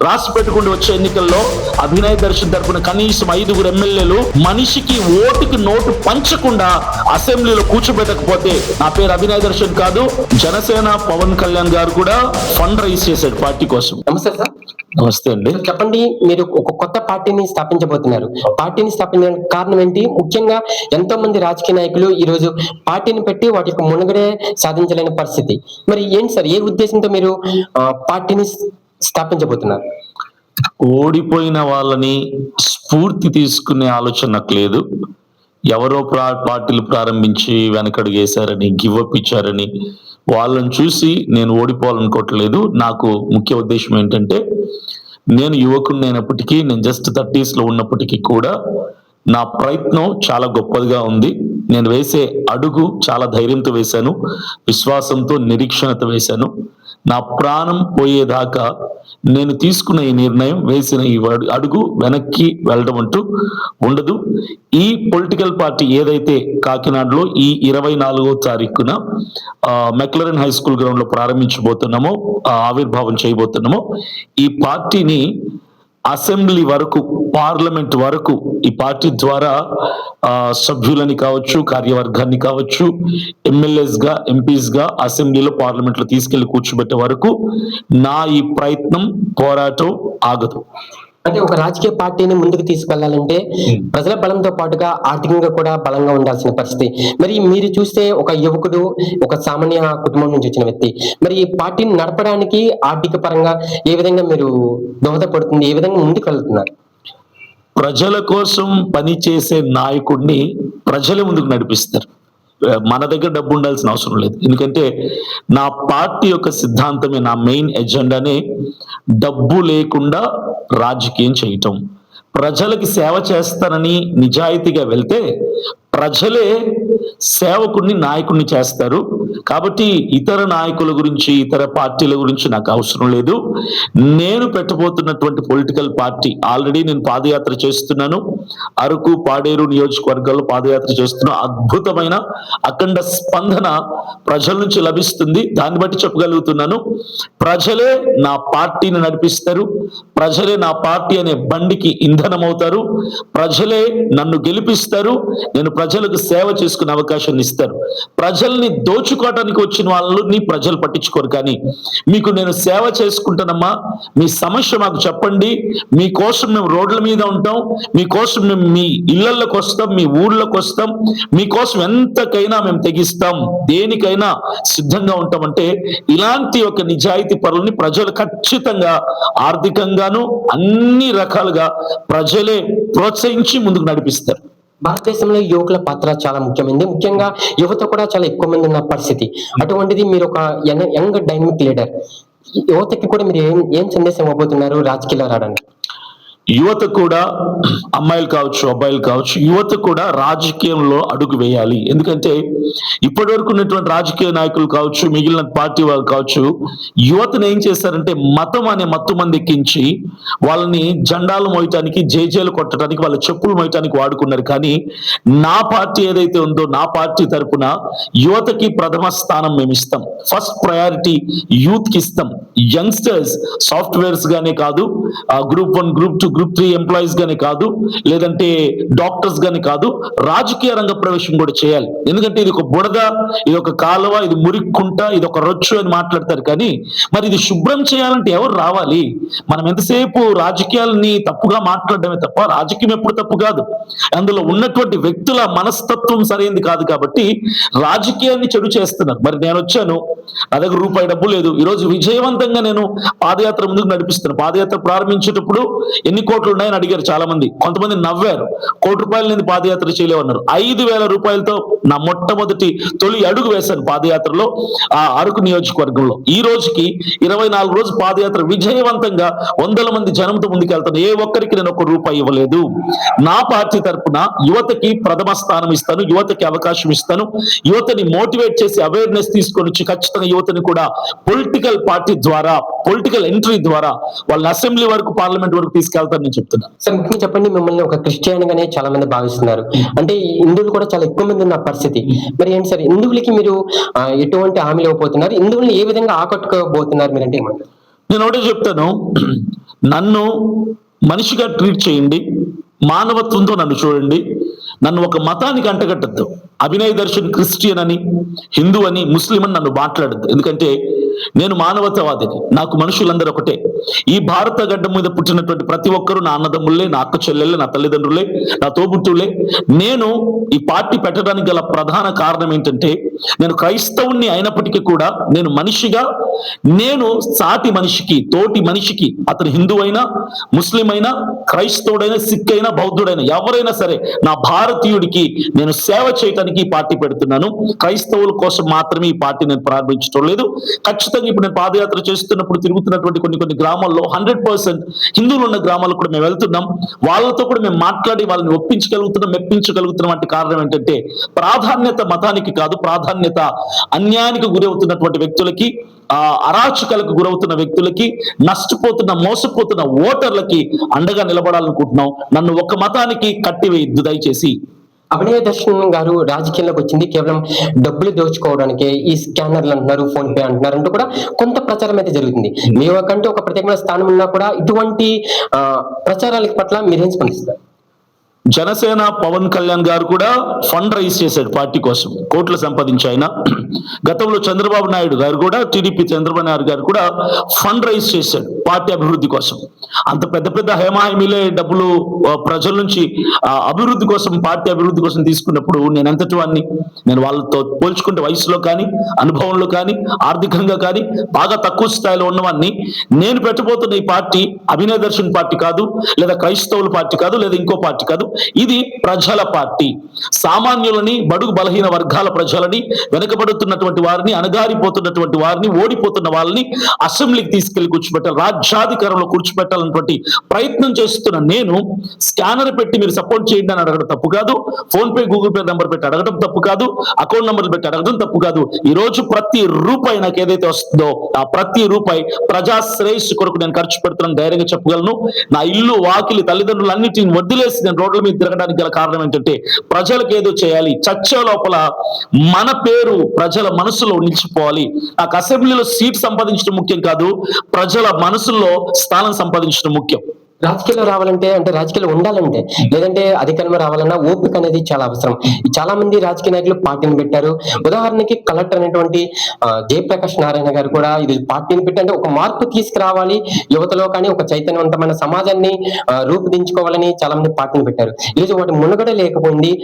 రాసి పెట్టుకుంటూ వచ్చే ఎన్నికల్లో అభినయ్ దర్శన్ తరపున కనీసం 5 ఎమ్మెల్యేలు మనిషికి ఓటుకి నోటు పంచకుండా అసెంబ్లీలో కూర్చోబెట్టకపోతే నా పేరు అభినయ్ దర్శన్ కాదు. జనసేన పవన్ కళ్యాణ్ గారు కూడా ఫండ్ రైజ్ చేశాడు పార్టీ కోసం. నమస్తే సార్. నమస్తే అండి. చెప్పండి, మీరు ఒక కొత్త పార్టీని స్థాపించబోతున్నారు. పార్టీని స్థాపించడానికి కారణం ఏంటి? ముఖ్యంగా ఎంతో మంది రాజకీయ నాయకులు ఈ రోజు పార్టీని పెట్టి వాటి యొక్క మునుగడే సాధించలేని పరిస్థితి. మరి ఏంటి సార్, ఏ ఉద్దేశంతో మీరు పార్టీని స్థాపించబోతున్నారు? ఓడిపోయిన వాళ్ళని స్ఫూర్తి తీసుకునే ఆలోచన నాకు లేదు. ఎవరో పార్టీలు ప్రారంభించి వెనకడుగేశారని, గివప్ ఇచ్చారని వాళ్ళని చూసి నేను ఓడిపోవాలనుకోవట్లేదు. నాకు ముఖ్య ఉద్దేశం ఏంటంటే, నేను యువకుడిని అయినప్పటికీ, నేను జస్ట్ 30s లో ఉన్నప్పటికీ కూడా నా ప్రయత్నం చాలా గొప్పదిగా ఉంది. నేను వేసే అడుగు చాలా ధైర్యంతో వేశాను, విశ్వాసంతో, నిరీక్షణతో వేశాను. నా ప్రాణం పోయేదాకా నేను తీసుకున్న ఈ నిర్ణయం, వేసిన ఈ అడుగు వెనక్కి వెళ్ళడం అంటూ ఉండదు. ఈ పొలిటికల్ పార్టీ ఏదైతే కాకినాడలో ఈ 24వ తారీఖున మెక్లరెన్ హై స్కూల్ గ్రౌండ్ లో ప్రారంభించబోతున్నామో, ఆవిర్భావం చేయబోతున్నామో, ఈ పార్టీని అసెంబ్లీ వరకు, పార్లమెంట్ వరకు ఈ పార్టీ ద్వారా సభ్యులని కావచ్చు, కార్యవర్గాన్ని కావచ్చు, ఎమ్మెల్యేస్ గా, ఎంపీస్ గా అసెంబ్లీలో, పార్లమెంట్ లో తీసుకెళ్లి కూర్చోబెట్టే వరకు నా ఈ ప్రయత్నం, పోరాటం ఆగదు. అంటే ఒక రాజకీయ పార్టీని ముందుకు తీసుకెళ్లాలంటే ప్రజల బలంతో పాటుగా ఆర్థికంగా కూడా బలంగా ఉండాల్సిన పరిస్థితి. మరి మీరు చూస్తే ఒక యువకుడు, ఒక సామాన్య కుటుంబం నుంచి వచ్చిన వ్యక్తి, మరి ఈ పార్టీని నడపడానికి ఆర్థిక పరంగా ఏ విధంగా మీరు దోహదపడుతుంది, ఏ విధంగా ముందుకు వెళ్తున్నారు? ప్రజల కోసం పనిచేసే నాయకుడిని ప్రజలే ముందుకు నడిపిస్తారు. మన దగ్గర డబ్బు ఉండాల్సిన అవసరం లేదు. ఎందుకంటే నా పార్టీ యొక్క సిద్ధాంతమే, నా మెయిన్ ఎజెండానే డబ్బు లేకుండా రాజకీయం చేయటం. ప్రజలకి సేవ చేస్తానని నిజాయితీగా వెళ్తే ప్రజలే సేవకుడిని, నాయకుడిని చేస్తారు. కాబట్టి ఇతర నాయకుల గురించి, ఇతర పార్టీల గురించి నాకు అవసరం లేదు. నేను పెట్టబోతున్నటువంటి పొలిటికల్ పార్టీ, ఆల్రెడీ నేను పాదయాత్ర చేస్తున్నాను. అరకు, పాడేరు నియోజకవర్గాల్లో పాదయాత్ర చేస్తున్నాను. అద్భుతమైన అఖండ స్పందన ప్రజల నుంచి లభిస్తుంది. దాన్ని బట్టి చెప్పగలుగుతున్నాను, ప్రజలే నా పార్టీని నడిపిస్తారు. ప్రజలే నా పార్టీ అనే బండికి ఇంధనం అవుతారు. ప్రజలే నన్ను గెలిపిస్తారు. నేను ప్రజలకు సేవ చేసుకునే అవకాశాన్ని ఇస్తారు. ప్రజల్ని దోచుకోవడానికి వచ్చిన వాళ్ళని ప్రజలు పట్టించుకోరు. కానీ మీకు నేను సేవ చేసుకుంటానమ్మా, మీ సమస్య మాకు చెప్పండి, మీకోసం మేము రోడ్ల మీద ఉంటాం, మీకోసం మేము మీ ఇళ్లలోకి వస్తాం, మీ ఊళ్ళలోకి వస్తాం, మీకోసం ఎంతకైనా మేము తెగిస్తాం, దేనికైనా సిద్ధంగా ఉంటామంటే ఇలాంటి ఒక నిజాయితీ పరులని ప్రజలు ఖచ్చితంగా ఆర్థికంగాను అన్ని రకాలుగా ప్రజలే ప్రోత్సహించి ముందుకు నడిపిస్తారు. భారతదేశంలో యువకుల పాత్ర చాలా ముఖ్యమైనది. ముఖ్యంగా యువత కూడా చాలా ఎక్కువ మంది ఉన్న పరిస్థితి. అటువంటిది మీరు ఒక యంగ్ డైనమిక్ లీడర్, యువతకి కూడా మీరు ఏం సందేశం ఇవ్వబోతున్నారు రాజకీయాల్లో రావడానికి? యువత కూడా, అమ్మాయిలు కావచ్చు, అబ్బాయిలు కావచ్చు, యువత కూడా రాజకీయంలో అడుగు వేయాలి. ఎందుకంటే ఇప్పటి వరకు ఉన్నటువంటి రాజకీయ నాయకులు కావచ్చు, మిగిలిన పార్టీ వాళ్ళు కావచ్చు, యువతను ఏం చేశారంటే మతం అనే మత్తు మంది ఎక్కించి వాళ్ళని జెండాలు మోయటానికి, జేజేలు కొట్టడానికి, వాళ్ళ చెప్పులు మోయటానికి వాడుకున్నారు. కానీ నా పార్టీ ఏదైతే ఉందో, నా పార్టీ తరపున యువతకి ప్రథమ స్థానం మేము ఇస్తాం. ఫస్ట్ ప్రయారిటీ యూత్ కి ఇస్తాం. యంగ్స్టర్స్, సాఫ్ట్వేర్స్ గానే కాదు, గ్రూప్ 1, గ్రూప్ 2, గ్రూప్ 3 ఎంప్లాయీస్ గానే కాదు, లేదంటే డాక్టర్స్ గాని కాదు, రాజకీయ రంగ ప్రవేశం కూడా చేయాలి. ఎందుకంటే ఇది ఒక బుడద, ఇది ఒక కాలువ, ఇది మురిక్కుంట, ఇది ఒక రొచ్చు అని మాట్లాడతారు. కానీ మరి ఇది శుభ్రం చేయాలంటే ఎవరు రావాలి? మనం ఎంతసేపు రాజకీయాలని తప్పుగా మాట్లాడడమే తప్ప రాజకీయం ఎప్పుడు తప్పు కాదు. అందులో ఉన్నటువంటి వ్యక్తుల మనస్తత్వం సరైనది కాదు. కాబట్టి రాజకీయాన్ని చెడు చేస్తున్నారు. మరి నేను వచ్చాను, నా దగ్గర రూపాయి డబ్బు లేదు, ఈరోజు విజయవంతంగా నేను పాదయాత్ర ముందుకు నడిపిస్తున్నాను. పాదయాత్ర ప్రారంభించేటప్పుడు ఎన్ని కోట్లు ఉన్నాయని అడిగారు చాలా మంది. కొంతమంది నవ్వారు, ₹1 నేను పాదయాత్ర చేయలేమన్నారు. 5,000 రూపాయలతో నా మొట్టమొదటి తొలి అడుగు వేశాను పాదయాత్రలో, ఆ అరకు నియోజకవర్గంలో. ఈ రోజుకి 24 రోజు పాదయాత్ర విజయవంతంగా వందల మంది జనంతో ముందుకెళ్తాను. ఏ ఒక్కరికి నేను ₹1 ఇవ్వలేదు. నా పార్టీ తరఫున యువతకి ప్రథమ స్థానం ఇస్తాను, యువతకి అవకాశం ఇస్తాను. యువతని మోటివేట్ చేసి అవేర్నెస్ తీసుకొని వచ్చి ఖచ్చితంగా యువతని కూడా పొలిటికల్ పార్టీ ద్వారా, పొలిటికల్ ఎంట్రీ ద్వారా వాళ్ళని అసెంబ్లీ వరకు, పార్లమెంట్ వరకు తీసుకెళ్తారని చెప్తున్నా. సార్, ముఖ్యంగా చెప్పండి, మిమ్మల్ని ఒక క్రిస్టియన్ గానే చాలా మంది భావిస్తున్నారు. అంటే హిందువులు కూడా చాలా ఎక్కువ మంది ఉన్న పరిస్థితి. మరి ఏంటి సార్, హిందువులకి మీరు ఎటువంటి హామీలు ఇవ్వబోతున్నారు? హిందువుల్ని ఏ విధంగా ఆకట్టుకోబోతున్నారు మీరంటే ఏమంటారు? నేను ఒకటే చెప్తాను, నన్ను మనిషిగా ట్రీట్ చేయండి, మానవత్వంతో నన్ను చూడండి, నన్ను ఒక మతానికి అంటగట్టద్దు. అభినయ్ దర్శన్ క్రిస్టియన్ అని, హిందూ అని, ముస్లిం అని నన్ను మాట్లాడద్దు. ఎందుకంటే నేను మానవతావాదిని, నాకు మనుషులందరూ ఒకటే. ఈ భారత గడ్డ మీద పుట్టినటువంటి ప్రతి ఒక్కరూ నా అన్నదమ్ముళ్ళే, నా అక్క చెల్లెళ్ళే, నా తల్లిదండ్రులే, నా తోబుట్టులే. నేను ఈ పార్టీ పెట్టడానికి గల ప్రధాన కారణం ఏంటంటే, నేను క్రైస్తవుణ్ణి అయినప్పటికీ కూడా నేను మనిషిగా, నేను సాటి మనిషికి, తోటి మనిషికి, అతను హిందూ అయినా, ముస్లిం అయినా, క్రైస్తవుడైనా, సిక్ అయినా, బౌద్ధుడైనా, ఎవరైనా సరే నా భారతీయుడికి నేను సేవ చేయడానికి ఈ పార్టీ పెడుతున్నాను. క్రైస్తవుల కోసం మాత్రమే ఈ పార్టీ నేను ప్రారంభించడం లేదు. ఖచ్చితంగా ఇప్పుడు నేను పాదయాత్ర చేస్తున్నప్పుడు తిరుగుతున్నటువంటి కొన్ని గ్రామాల్లో 100% హిందువులు ఉన్న గ్రామాల్లో కూడా మేము వెళ్తున్నాం. వాళ్ళతో కూడా మేము మాట్లాడి వాళ్ళని ఒప్పించగలుగుతున్నాం, మెప్పించగలుగుతున్నాం. అంటే కారణం ఏంటంటే, ప్రాధాన్యత మతానికి కాదు, ప్రాధాన్యత అన్యాయానికి గురవుతున్నటువంటి వ్యక్తులకి, అరాచకాలకు గురవుతున్న వ్యక్తులకి, నష్టపోతున్న, మోసపోతున్న ఓటర్లకి అండగా నిలబడాలనుకుంటున్నాం. నన్ను ఒక మతానికి కట్టివేయద్దు దయచేసి. అభినయ దర్శన్ గారు రాజకీయాల్లోకి వచ్చింది కేవలం డబ్బులు దోచుకోవడానికే, ఈ స్కానర్లు అంటున్నారు, ఫోన్ పే అంటున్నారు అంటూ కూడా కొంత ప్రచారం అయితే జరుగుతుంది. మీకంటే ఒక ప్రత్యేకమైన స్థానం ఉన్నా కూడా ఇటువంటి ప్రచారాల పట్ల మీరేం స్పందిస్తారు? జనసేన పవన్ కళ్యాణ్ గారు కూడా ఫండ్ రైజ్ చేశాడు పార్టీ కోసం, కోట్లు సంపాదించి ఆయన. గతంలో చంద్రబాబు నాయుడు గారు కూడా, టీడీపీ చంద్రబాబు నాయుడు గారు కూడా ఫండ్ రైజ్ చేశాడు పార్టీ అభివృద్ధి కోసం. అంత పెద్ద పెద్ద హేమాహేమీలే డబ్బులు ప్రజల నుంచి అభివృద్ధి కోసం, పార్టీ అభివృద్ధి కోసం తీసుకున్నప్పుడు నేను ఎంతటి వాడిని? నేను వాళ్ళతో పోల్చుకుంటే వయసులో కానీ, అనుభవంలో కానీ, ఆర్థికంగా కానీ బాగా తక్కువ స్థాయిలో ఉన్నవాడిని. నేను పెట్టబోతున్న ఈ పార్టీ అభినయ దర్శన్ పార్టీ కాదు, లేదా క్రైస్తవుల పార్టీ కాదు, లేదా ఇంకో పార్టీ కాదు. ఇది ప్రజల పార్టీ. సామాన్యులని, బడుగు బలహీన వర్గాల ప్రజలని, వెనుకబడుతున్నటువంటి వారిని, అణగారిపోతున్నటువంటి వారిని, ఓడిపోతున్న వాళ్ళని అసెంబ్లీకి తీసుకెళ్లి కూర్చోబెట్టాలి, రాజ్యాధికారంలో కూర్చోబెట్టాలన్నటువంటి ప్రయత్నం చేస్తున్న నేను స్కానర్ పెట్టి మీరు సపోర్ట్ చేయండి అని అడగడం తప్పు కాదు. Phone pay, Google pay number పెట్టి అడగడం తప్పు కాదు. అకౌంట్ నంబర్లు పెట్టి అడగడం తప్పు కాదు. ఈ రోజు ప్రతి రూపాయి నాకు ఏదైతే వస్తుందో ఆ ప్రతి రూపాయి ప్రజా శ్రేయస్సు కొరకు నేను ఖర్చు పెడుతున్నాను ధైర్యంగా చెప్పగలను. నా ఇల్లు, వాకిలి, తల్లిదండ్రులు అన్నిటిని వదిలేసి నేను రోడ్ల మీద తిరగడానికి గల కారణం ఏంటంటే, ప్రజలకు ఏదో చేయాలి, చచ్చే లోపల మన పేరు ప్రజల మనసులో నిలిచిపోవాలి. నాకు అసెంబ్లీలో సీట్ సంపాదించడం ముఖ్యం కాదు, ప్రజల మనసుల్లో స్థానం సంపాదించడం ముఖ్యం. రాజకీయాల్లో రావాలంటే, అంటే రాజకీయాలు ఉండాలంటే, లేదంటే అధికారంలో రావాలన్నా ఓపిక అనేది చాలా అవసరం. చాలా మంది రాజకీయ నాయకులు పార్టీని పెట్టారు. ఉదాహరణకి కలెక్టర్ అనేటువంటి జయప్రకాష్ నారాయణ గారు కూడా ఇది పార్టీని పెట్టి, అంటే ఒక మార్పు తీసుకురావాలి యువతలో, కానీ ఒక చైతన్యవంతమైన సమాజాన్ని రూపుదించుకోవాలని చాలా మంది పార్టీని పెట్టారు. ఈరోజు వాటి మునుగడ లేకపోయింది.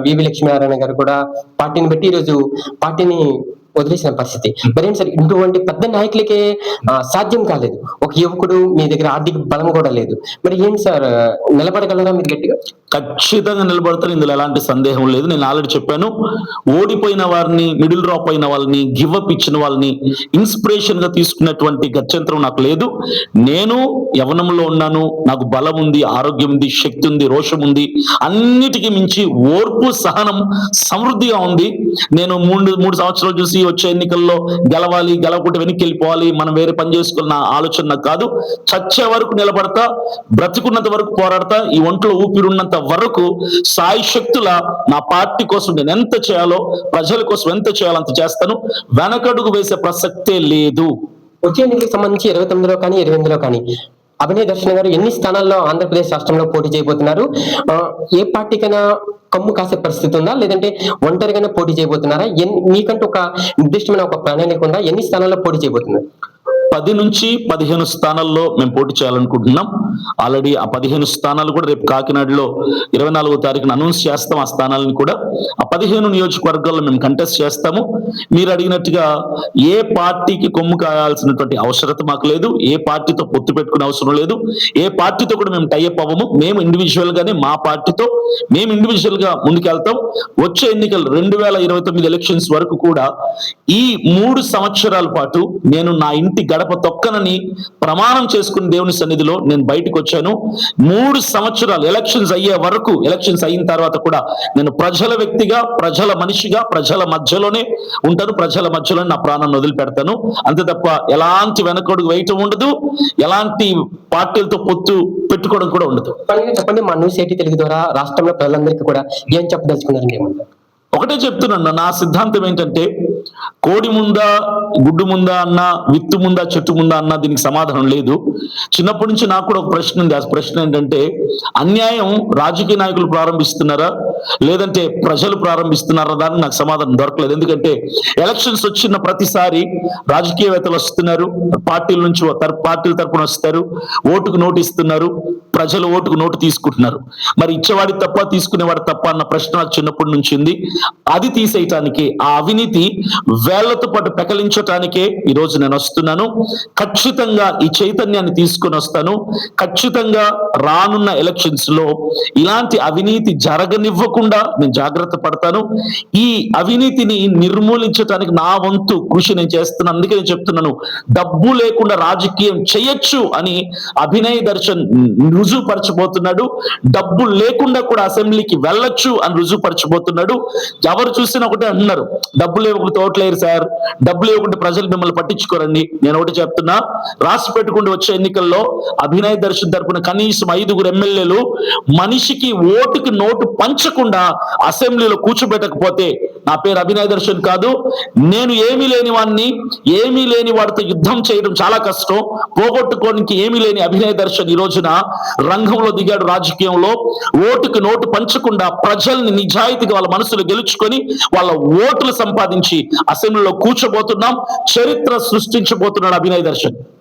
వివి లక్ష్మీనారాయణ గారు కూడా పార్టీని పెట్టి ఈరోజు పార్టీని వదిలేసిన పరిస్థితి. మరి సార్, ఇటువంటి పెద్ద నాయకులకే సాధ్యం కాలేదు. ఒక యువకుడు, మీ దగ్గర ఆర్థిక బలం కూడా లేదు. మరి ఏంటి సార్, నిలబడగలరా మీరు గట్టిగా? ఖచ్చితంగా నిలబడతారు, ఇందులో ఎలాంటి సందేహం లేదు. నేను ఆల్రెడీ చెప్పాను, ఓడిపోయిన వారిని, మిడిల్ డ్రాప్ అయిన వాళ్ళని, గివ్ అప్ ఇచ్చిన వాళ్ళని ఇన్స్పిరేషన్ గా తీసుకున్నటువంటి గత్యంతరం నాకు లేదు. నేను యవనంలో ఉన్నాను, నాకు బలం ఉంది, ఆరోగ్యం ఉంది, శక్తి ఉంది, రోషం ఉంది. అన్నిటికీ మించి ఓర్పు, సహనం సమృద్ధిగా ఉంది. నేను మూడు సంవత్సరాలు చూసి వచ్చే ఎన్నికల్లో గెలవాలి, గెలవకుంటే వెనక్కి వెళ్ళిపోవాలి, మనం వేరే పని చేసుకున్న ఆలోచన నాకు కాదు. చచ్చే వరకు నిలబడతా, బ్రతికున్నంత వరకు పోరాడతా, ఈ ఒంట్లో ఊపిరున్నంత వరకు సాయి శక్తుల నా పార్టీ కోసం నేను ఎంత చేయాలో, ప్రజల కోసం ఎంత చేయాలో అంత చేస్తాను. వెనకడుగు వేసే ప్రసక్తే లేదు. వచ్చే ఎన్నికలకు సంబంధించి 29లో కానీ 28లో కానీ అభినయ దర్శన్ గారు ఎన్ని స్థానాల్లో ఆంధ్రప్రదేశ్ రాష్ట్రంలో పోటీ చేయబోతున్నారు? ఏ పార్టీకైనా కమ్ము కాసే పరిస్థితి ఉందా, లేదంటే ఒంటరిగానే పోటీ చేయబోతున్నారా? మీకంటూ ఒక నిర్దిష్టమైన ఒక ప్రణాళిక ఉందా? ఎన్ని స్థానాల్లో పోటీ చేయబోతున్నారు? 10 నుంచి 15 స్థానాల్లో మేము పోటీ చేయాలనుకుంటున్నాం. ఆల్రెడీ ఆ 15 స్థానాలు కూడా రేపు కాకినాడలో 24వ తారీఖున అనౌన్స్ చేస్తాం. ఆ స్థానాలను కూడా ఆ 15 నియోజకవర్గాల్లో మేము కంటెస్ట్ చేస్తాము. మీరు అడిగినట్టుగా ఏ పార్టీకి కొమ్ము కాయాల్సినటువంటి అవసరత మాకు లేదు, ఏ పార్టీతో పొత్తు పెట్టుకునే అవసరం లేదు, ఏ పార్టీతో కూడా మేము టైఅప్ అవ్వము. మేము ఇండివిజువల్ గానే మా పార్టీతో మేము ఇండివిజువల్ గా ముందుకెళ్తాం. వచ్చే ఎన్నికలు 2029 ఎలక్షన్స్ వరకు కూడా ఈ 3 సంవత్సరాల పాటు నేను నా ఇంటి గడప తొక్కనని ప్రమాణం చేసుకుని దేవుని సన్నిధిలో నేను బయటకు వచ్చాను. 3 సంవత్సరాలు ఎలక్షన్స్ అయ్యే వరకు, ఎలక్షన్స్ అయిన తర్వాత కూడా నేను ప్రజల వ్యక్తిగా, ప్రజల మనిషిగా, ప్రజల మధ్యలోనే ఉంటాను. ప్రజల మధ్యలోనే నా ప్రాణాన్ని వదిలిపెడతాను. అంతే తప్ప ఎలాంటి వెనకడుగు వేయటం ఉండదు, ఎలాంటి పార్టీలతో పొత్తు పెట్టుకోవడం కూడా ఉండదు. చెప్పండి, మా న్యూస్ 80 తెలుగు ద్వారా రాష్ట్రంలో ప్రజలందరికీ కూడా ఏం చెప్పదలుచుకున్నారండి? ఒకటే చెప్తున్నాను, నా సిద్ధాంతం ఏంటంటే కోడి ముందా గుడ్డు ముందా అన్న, విత్తు ముందా చెట్టు ముందా అన్న దీనికి సమాధానం లేదు. చిన్నప్పటి నుంచి నాకు కూడా ఒక ప్రశ్న ఉంది. ఆ ప్రశ్న ఏంటంటే, అన్యాయం రాజకీయ నాయకులు ప్రారంభిస్తున్నారా లేదంటే ప్రజలు ప్రారంభిస్తున్నారా? దానికి నాకు సమాధానం దొరకలేదు. ఎందుకంటే ఎలక్షన్స్ వచ్చిన ప్రతిసారి రాజకీయవేత్తలు వస్తున్నారు, పార్టీల నుంచి పార్టీల తరపున వస్తారు, ఓటుకు నోటు ఇస్తున్నారు, ప్రజలు ఓటుకు నోటు తీసుకుంటున్నారు. మరి ఇచ్చేవాడి తప్ప తీసుకునేవాడు తప్ప అన్న ప్రశ్న నాకు చిన్నప్పటి నుంచి ఉంది. అది తీసేయటానికి, ఆ అవినీతి వేళ్లతో పాటు పెకలించటానికే ఈ రోజు నేను వస్తున్నాను. ఖచ్చితంగా ఈ చైతన్యాన్ని తీసుకొని వస్తాను. ఖచ్చితంగా రానున్న ఎలక్షన్స్ లో ఇలాంటి అవినీతి జరగనివ్వకుండా నేను జాగ్రత్త పడతాను. ఈ అవినీతిని నిర్మూలించడానికి నా వంతు కృషి నేను చేస్తున్నాను. అందుకే నేను చెప్తున్నాను, డబ్బు లేకుండా రాజకీయం చేయొచ్చు అని అభినయ్ దర్శన్ రుజువుపరచబోతున్నాడు. డబ్బు లేకుండా కూడా అసెంబ్లీకి వెళ్ళొచ్చు అని రుజువుపరచబోతున్నాడు. ఎవరు చూసినా ఒకటే అంటున్నారు, డబ్బు లేకుండా ఓట్లేరు సార్, డబ్బు లేకుండా ప్రజలు మిమ్మల్ని పట్టించుకోరండి. నేను ఒకటి చెప్తున్నా, రాసి పెట్టుకుంటూ వచ్చే ఎన్నికల్లో అభినయ్ దర్శన్ తరపున కనీసం 5 ఎమ్మెల్యేలు మనిషికి ఓటుకి నోటు పంచకుండా అసెంబ్లీలో కూర్చోబెట్టకపోతే నా పేరు అభినయ్ దర్శన్ కాదు. నేను ఏమీ లేని వాడిని, ఏమీ లేని వాడితో యుద్ధం చేయడం చాలా కష్టం. పోగొట్టుకోనికి ఏమీ లేని అభినయ్ దర్శన్ ఈ రోజున రంగంలో దిగాడు. రాజకీయంలో ఓటుకు నోటు పంచకుండా ప్రజల్ని నిజాయితీగా వాళ్ళ మనసులు గెలుచుకొని వాళ్ళ ఓట్లు సంపాదించి అసెంబ్లీలో కూర్చోబోతున్నాం. చరిత్ర సృష్టించబోతున్నాడు అభినయ్ దర్శన్.